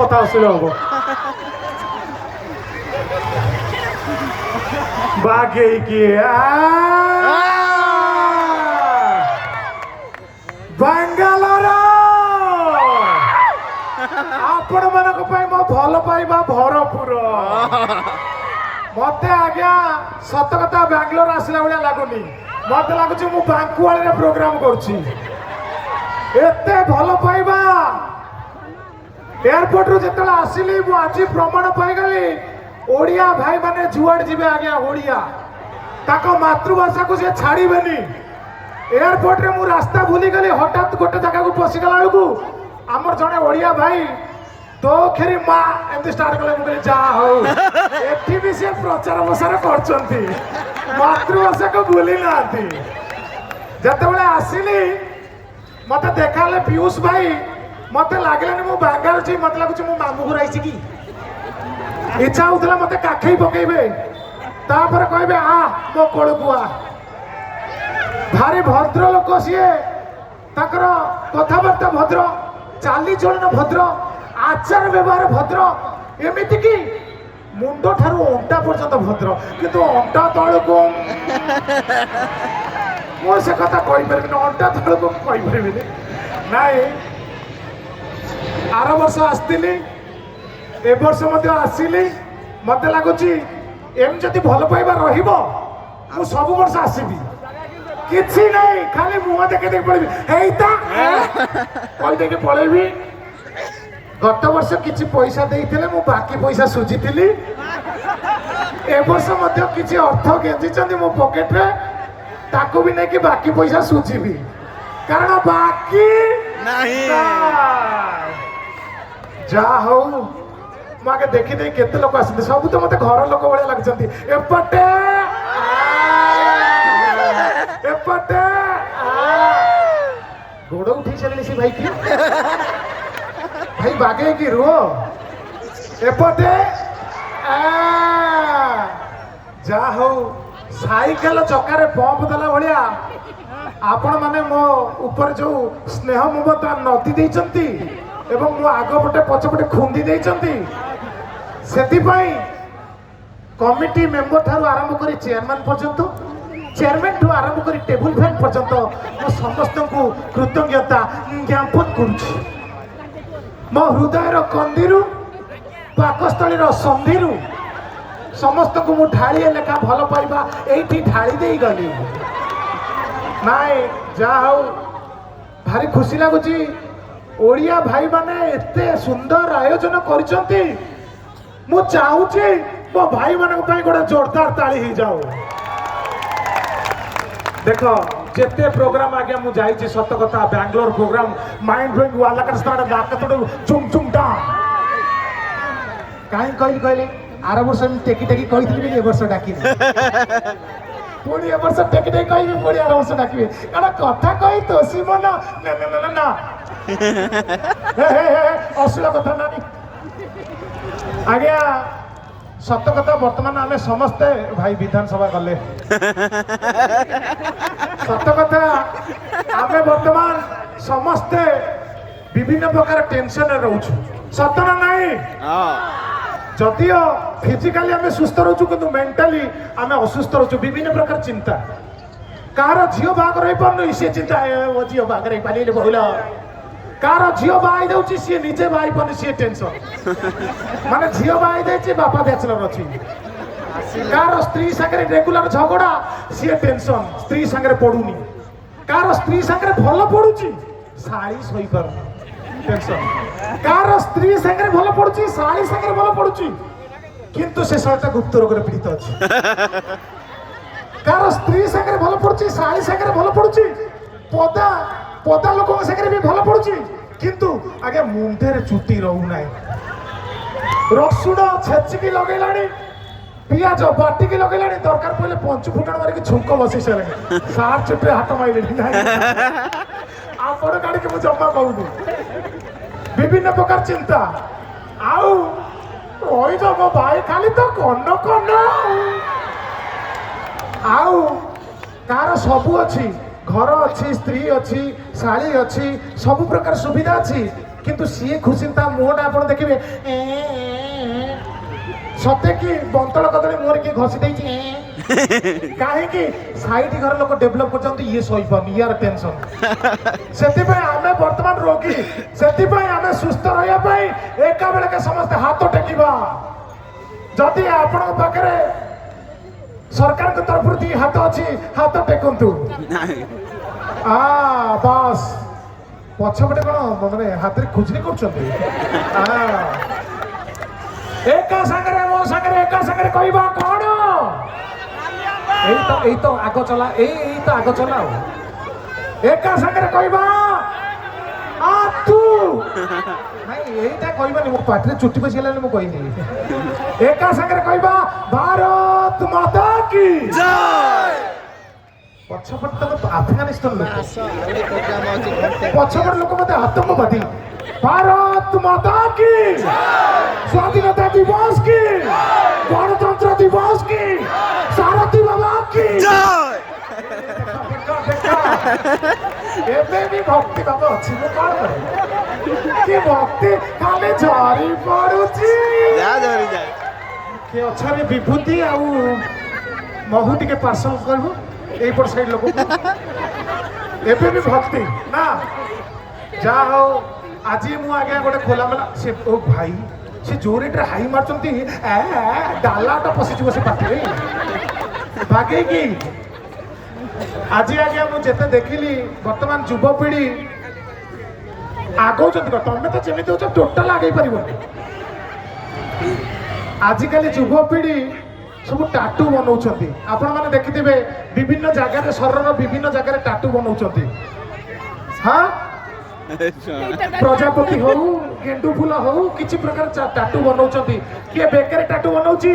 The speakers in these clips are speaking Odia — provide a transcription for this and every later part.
কথা আসলে হব বাগেইকি ବାଙ୍ଗାଲୋର ଆପଣ ମାନଙ୍କ ପାଇଁ ମୋ ଭଲ ପାଇବା ଭରପୁର ମତେ ଆଜ୍ଞା ସତ କଥା ବାଙ୍ଗାଲୋର ଆସିଲା ଭଳିଆ ଲାଗୁନି ମତେ ଲାଗୁଛି ମୁଁ ବାଙ୍କୁଆଳରେ ପ୍ରୋଗ୍ରାମ କରୁଛି ଏତେ ଭଲ ପାଇବା ଏୟାରପୋର୍ଟରୁ ଯେତେବେଳେ ଆସିଲି ମୁଁ ଆଜି ପ୍ରମାଣ ପାଇଗଲି ଓଡ଼ିଆ ଭାଇ ମାନେ ଯୁଆଡେ ଯିବେ ଆଜ୍ଞା ଓଡ଼ିଆ ତାଙ୍କ ମାତୃଭାଷାକୁ ସେ ଛାଡ଼ିବେନି ଏୟାରପୋର୍ଟରେ ମୁଁ ରାସ୍ତା ଭୁଲିଗଲି ହଠାତ୍ ଗୋଟେ ଜାଗାକୁ ପଶିଗଲା ବେଳକୁ ଆମର ଜଣେ ଓଡ଼ିଆ ଭାଇ ତୋ ଖେରି ମା ଏମିତି ଷ୍ଟାର୍ଟ କଲେ ମୁଁ କହିଲି ଯାହା ହଉ ଏଠି ବି ସେ ପ୍ରଚାର ପ୍ରସାର କରୁଛନ୍ତି ମାତୃଭାଷାକୁ ଭୁଲି ନାହାନ୍ତି ଯେତେବେଳେ ଆସିଲି ମତେ ଦେଖାହେଲେ ପିୟୁଷ ଭାଇ ମତେ ଲାଗିଲାନି ମୁଁ ବାଙ୍ଗାଲୋର ଯିବି ମତେ ଲାଗୁଛି ମୁଁ ମାମୁଁ ଘର ଆଇଛି କି ଇଚ୍ଛା ହଉଥିଲା ମତେ କାଖେଇ ପକେଇବେ ତାପରେ କହିବେ ଆ ମୋ କୋଳକୁ ଆ ଭାରି ଭଦ୍ର ଲୋକ ସିଏ ତାଙ୍କର କଥାବାର୍ତ୍ତା ଭଦ୍ର ଚାଲିଚଳନ ଭଦ୍ର ଆଚାର ବ୍ୟବହାର ଭଦ୍ର ଏମିତି କି ମୁଣ୍ଡ ଠାରୁ ଅଣ୍ଟା ପର୍ଯ୍ୟନ୍ତ ଭଦ୍ର କିନ୍ତୁ ଅଣ୍ଟା ତଳକୁ ମୁଁ ସେ କଥା କହିପାରିବିନି ଅଣ୍ଟା ତଳକୁ କହିପାରିବିନି ନାଇଁ ଆର ବର୍ଷ ଆସିଥିଲି ଏ ବର୍ଷ ମଧ୍ୟ ଆସିଲି ମତେ ଲାଗୁଛି ଏମିତି ଯଦି ଭଲ ପାଇବା ରହିବ ମୁଁ ସବୁ ବର୍ଷ ଆସିବି କିଛି ନାହିଁ ଖାଲି ମୁହଁ ଦେଖି ଦେଖି ପଳେଇବି ହେଇତା କହିଦେଇକି ପଳେଇବି ଗତ ବର୍ଷ କିଛି ପଇସା ଦେଇଥିଲେ ମୁଁ ବାକି ପଇସା ସୁଝିଥିଲି ଏ ବର୍ଷ ମଧ୍ୟ କିଛି ଅର୍ଥ ଗେଞ୍ଜିଛନ୍ତି ମୋ ପକେଟରେ ତାକୁ ବି ନେଇକି ବାକି ପଇସା ସୁଝିବି କାରଣ ବାକି ନାହିଁ ଯାହା ହଉ ମୁଁ ଆଗେ ଦେଖି ଦେଇ କେତେ ଲୋକ ଆସନ୍ତି ସବୁ ତ ମତେ ଘର ଲୋକ ଭଳିଆ ଲାଗୁଛନ୍ତି ଏପଟେ ଏପଟେ ଗୋଡ଼ ଉଠେଇ ସାରିଲି ସେ ଭାଇ କି ଭାଇ ବାଗେଇକି ରୁହ ଏପଟେ ଯାହା ହଉ ସାଇକେଲ ଚକାରେ ପମ୍ପ ଦେଲା ଭଳିଆ ଆପଣ ମାନେ ମୋ ଉପରେ ଯୋଉ ସ୍ନେହ ମମତା ନଦୀ ଦେଇଛନ୍ତି ଏବଂ ମୋ ଆଗ ପଟେ ପଛପଟେ ଖୁନ୍ଦି ଦେଇଛନ୍ତି ସେଥିପାଇଁ କମିଟି ମେମ୍ବର ଠାରୁ ଆରମ୍ଭ କରି ଚେୟାରମ୍ୟାନ ପର୍ଯ୍ୟନ୍ତ ଚେୟାରମ୍ୟାନ ଠୁ ଆରମ୍ଭ କରି ଟେବୁଲ ଫ୍ୟାନ୍ ପର୍ଯ୍ୟନ୍ତ ମୁଁ ସମସ୍ତଙ୍କୁ କୃତଜ୍ଞତା ଜ୍ଞାପନ କରୁଛି ମୋ ହୃଦୟର କନ୍ଦିରୁ ପାକସ୍ଥଳୀର ସନ୍ଧିରୁ ସମସ୍ତଙ୍କୁ ମୁଁ ଢାଳିଏ ଲେଖା ଭଲ ପାଇବା ଏଇଠି ଢାଳି ଦେଇଗଲି ନାଇଁ ଯାହା ହଉ ଭାରି ଖୁସି ଲାଗୁଛି ଓଡ଼ିଆ ଭାଇମାନେ ଏତେ ସୁନ୍ଦର ଆୟୋଜନ କରିଛନ୍ତି ମୁଁ ଚାହୁଁଛି ମୋ ଭାଇମାନଙ୍କ ପାଇଁ ଗୋଟେ ଜୋରଦାର ତାଳି ହେଇଯାଉ ଦେଖ ଯେତେ ପ୍ରୋଗ୍ରାମ ଆଜ୍ଞା ମୁଁ ଯାଇଛି ସତ କଥା ବାଙ୍ଗାଲୋର ପ୍ରୋଗ୍ରାମ ମାଇଣ୍ଡ ବ୍ଲୋଇଂ ୱାଲା କାଟ ସ୍ଟାର୍ଟ ନାକତୋଡ଼ ଚୁମ୍ ଚୁମ୍ ଟା କାହିଁ କହିଲି ଆର ବର୍ଷ ମୁଁ ଟେକି ଟେକି କହିଥିଲି ବୋଲି ଏ ବର୍ଷ ଡାକିନି ପୁଣି ଏ ବର୍ଷ ଟେକି ଟେକି କହିବି ପୁଣି ଆର ବର୍ଷ ଡାକିବି କାରଣ କଥା କହି ତୋଷି ମନ ନା ଅଶ୍ଳୀଳ କଥା ନାନି ଆଜ୍ଞା ସତ କଥା ବର୍ତ୍ତମାନ ଆମେ ସମସ୍ତେ ଭାଇ ବିଧାନସଭା ଗଲେ ସତ କଥା ଆମେ ବର୍ତ୍ତମାନ ସମସ୍ତେ ବିଭିନ୍ନ ପ୍ରକାର ଟେନସନରେ ରହୁଛୁ ସତ ନା ନାହିଁ ଯଦିଓ ଫିଜିକାଲି ଆମେ ସୁସ୍ଥ ରହୁଛୁ କିନ୍ତୁ ମେଣ୍ଟାଲି ଆମେ ଅସୁସ୍ଥ ରହୁଛୁ ବିଭିନ୍ନ ପ୍ରକାର ଚିନ୍ତା କାହାର ଝିଅ ବାହାଘର ହେଇପାରୁନି ସିଏ ଚିନ୍ତା ମୋ ଝିଅ ବାହାଘର ହେଇପାରିଲେ ବହୁଳ କାହାର ଝିଅ ବାହା ହେଇଯାଉଛି ସିଏ ନିଜେ ବାହା ହେଇପାରୁନି ସିଏ ଟେନସନ ମାନେ ଝିଅ ବାହା ହେଇଯାଇଛି ବାପା ବ୍ୟାଚଲର ଅଛି କାହାର ସ୍ତ୍ରୀ ସାଙ୍ଗରେ ରେଗୁଲାର ଝଗଡ଼ା ସିଏ ଟେନସନ ସ୍ତ୍ରୀ ସାଙ୍ଗରେ ପଡୁନି କାହାର ସ୍ତ୍ରୀ ସାଙ୍ଗରେ ଭଲ ପଡୁଛି ଶାଳୀ ଶୋଇପାରୁନି ଟେନସନ କାହାର ସ୍ତ୍ରୀ ସାଙ୍ଗରେ ଭଲ ପଡୁଛି ଶାଳୀ ସାଙ୍ଗରେ ଭଲ ପଡୁଛି କିନ୍ତୁ ସେ ଶାଳୀଟା ଗୁପ୍ତ ରୋଗରେ ପୀଡ଼ିତ ଅଛି କାହାର ସ୍ତ୍ରୀ ସାଙ୍ଗରେ ଭଲ ପଡୁଛି ଶାଳୀ ସାଙ୍ଗରେ ଭଲ ପଡୁଛି ପଦା ଲୋକଙ୍କ ସାଙ୍ଗରେ ବି ଭଲ ପଡୁଛି କିନ୍ତୁ ଆଜ୍ଞା ମୁଣ୍ଡରେ ଚୁଟି ରହୁନାହିଁ ରସୁଣ ଛେଚିକି ଲଗେଇଲାଣି ପିଆଜ ବାଟିକି ଲଗେଇଲାଣି ଦରକାର ପଡ଼ିଲେ 5 ଫୁଟଣ ମାରିକି ଛୁଙ୍କ ବସେଇ ସାରିଲାଣି ସାର୍ ଚୁଟିରେ ହାତ ମାରିଲେଣି ନାହିଁ ଆପଣ କାଢିକି ମୁଁ ଜମା କହୁନି ବିଭିନ୍ନ ପ୍ରକାର ଚିନ୍ତା ଆଉ ରହିଛ ମୋ ଭାଇ ଖାଲି ତ କନ ଆଉ କାହାର ସବୁ ଅଛି ଘର ଅଛି ସ୍ତ୍ରୀ ଅଛି ଶାଳୀ ଅଛି ସବୁ ପ୍ରକାର ସୁବିଧା ଅଛି କିନ୍ତୁ ସିଏ ଖୁସି ତା ମୁହଁଟା ଆପଣ ଦେଖିବେ ସତେ କି ବନ୍ତଳ କଦଳୀ ମୁହଁରେ କିଏ ଘଷି ଦେଇଛି କାହିଁକି ସାଇଡ୍ ଘର ଲୋକ ଡେଭଲପ୍ କରୁଛନ୍ତି ଇଏ ଶୋଇପାରୁନି ୟାର ଟେନସନ୍ ସେଥିପାଇଁ ଆମେ ବର୍ତ୍ତମାନ ରୋଗୀ ସେଥିପାଇଁ ଆମେ ସୁସ୍ଥ ରହିବା ପାଇଁ ଏକା ବେଳକେ ସମସ୍ତେ ହାତ ଟେକିବା ଯଦି ଆପଣଙ୍କ ପାଖରେ ସରକାରଙ୍କ ତରଫରୁ ଦି ହାତ ଅଛି ହାତ ଟେକନ୍ତୁ ବାସ୍ ପଛପଟେ କଣ ମାନେ ହାତରେ ଖୁଚୁରି କରୁଛନ୍ତି ଏକା ସାଙ୍ଗରେ ମୋ ସାଙ୍ଗରେ ଏକା ସାଙ୍ଗରେ କହିବା କଣ ଏଇ ତ ଆଗ ଚଲା ଏଇ ତ ଆଗ ଚଲା ଆଉ ଏକା ସାଙ୍ଗରେ କହିବା ତୁ ନାଇଁ ଏଇଟା କହିବାନି ମୋ ପାଟିରେ ଚୁଟି ବସିଗଲାନି ମୁଁ କହିନି ଏକା ସାଙ୍ଗରେ କହିବା ଭାରତ ମାତା କି ଜୟ ପଛପଟେ ତ ଆଫଗାନିସ୍ତାନ ଲୋକ ପଛପଟେ ଲୋକ ମତେ ଆତଙ୍କବାଦୀ भारत माता की स्वाधीनता दिवस की गणतंत्र दिवस की सारथी बाबा की एबे भी भक्ति बाबा अच्छी मु कौन करे कि भक्ति खाली झरी पड़ुची जा झरी जा के अछरे विभूति आउ महु टिके पार्सल करबो एई पर साइड लोक एबे भी भक्ति ना जा हो आज मु आगे गोटे खोला मेला से ओ भाई से जो रेट हाई मारचंती डालाटा पशिज से पाटे भागे कि आज आगे मु जेते देखिली वर्तमान युवपीढ़ी आगौचंती तमें तो जमीती हो टोटाल आगे पारिबनी आजिकल युवपीढ़ी सब टाटू बनाउछंती आपण माने देखिथिबे विभिन्न जगह रे शरीर विभिन्न जगह रे टाटू बनाउछंती हां प्रजापति हो गेंडू फूल हो किसी प्रकार टाटू बनाउछंती किए बेकरे टाटू बनाउची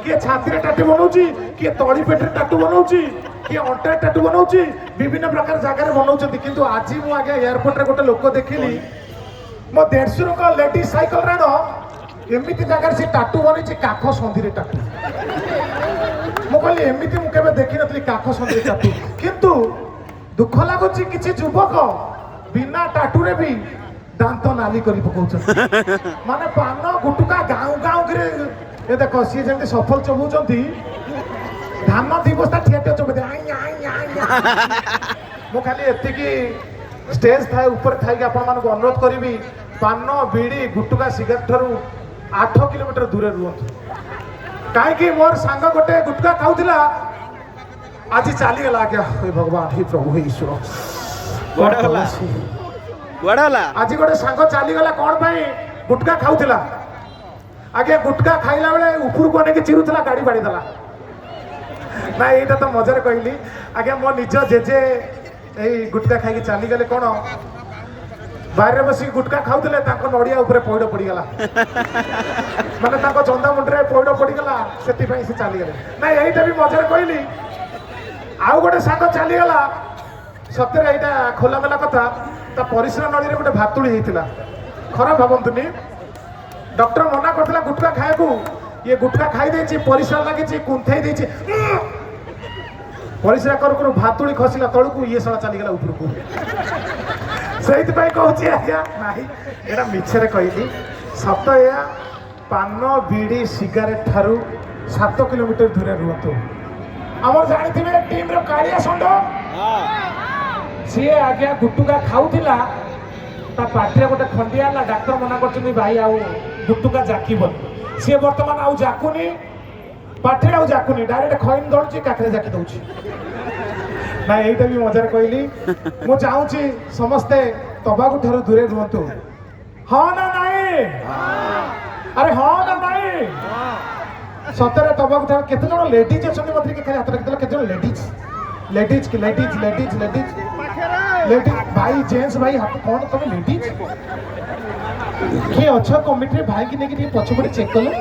किए छाती रे टाटू बनाउची किए तळी पेट रे टाटू बनाउची किए अंटा टाटू बनाउची विभिन्न प्रकार जगह रे बनाउछंती किंतु आज मु आगे एयरपोर्ट रे गोटे लोक देखिली मो 150 का लेडीज साइकिल रे न एमिति जगह से टाटू बनेछि काख संधि रे टाटू मु कहली एमिति मु केबे देखि नथली काख संधि रे टाटू किंतु दुख लागुछि किछि युवक बिना टाटू रे भी दांत नाली करी पकाउछन माने पान गुटुका गाँव गाँव करे ए देखो सी जेंति सफल चबुचंती धान दिवसता ठिया ठिया चबे मु खाली एति की स्टेज थाए ऊपर थाई कि आपण मानको अनुरोध करिवि पान बीड़ी गुटुका सिगारेट ठरू 8 किलोमीटर दूर रुहतु कहीं मोर सांग गोटे गुटका खाऊला आज चली गला आज्ञा हे भगवान हे प्रभु हे ईश्वर आज गोटे सांग चलीगला कौन पाई गुटका खाऊला आगे गुटका खाइला बेले ऊपर को अनेक चिरुला गाड़ी बाड़ी देला ना यहाँ तो मजार कहली आगे मो निज जेजे यही गुटका खाई चली गले कौन बाहर बस गुटका खाऊले नड़िया उपरे पइड पड़गला माने चंदा मुंडे पइड पड़गला से चलीगले ना यही भी मजार कहली आउ गोटे सांग चलीगला सत्य यहाँ खोलामेला कथा ता परिश्रा नड़ी गोटे भातुड़ी होता खराब भावतुनि डॉक्टर मना करता गुटका खाया ये गुटका खाई परिश्रा लगी कुंथई परिश्रा करू भातुड़ी खसला तलू ये सड़ा चलीगला उपरकू से कहूँ आज्ञा नहीं यहाँ मिछे कहली सत या पान बीड़ी सिगारेट ठारू 7 किलोमीटर दूर रुहतु आमर जानी टीम कालिया षंढ सी आज्ञा गुटुका खाऊला ता पाटे गोटे खंडिया डाक्तर मना कर भाई आउ गुटुका जाकिबन सी बर्तमान आउ जाकुनी पाटे आउ जाकुनी डायरेक्ट खैन दौड़ी काखरे जाकी दौची ना यहीटा भी मजार कहली मु चाहूँगी समस्ते तबाकू ठारू दूरे रुहतु हाँ ना नाई अरे हाँ ना नाई सतरे तबाकू ठारू केते जण लेडीज अछंती मते के खाली हाथ रखिदेला केते जण लेडीज लेडीज की लेडीज लेडीज लेडीज लेडीज भाई जेंट्स भाई हाथ कौन तुम लेडीज किए अच्छा कमिटी भाई की नहीं पछपटे चेक कल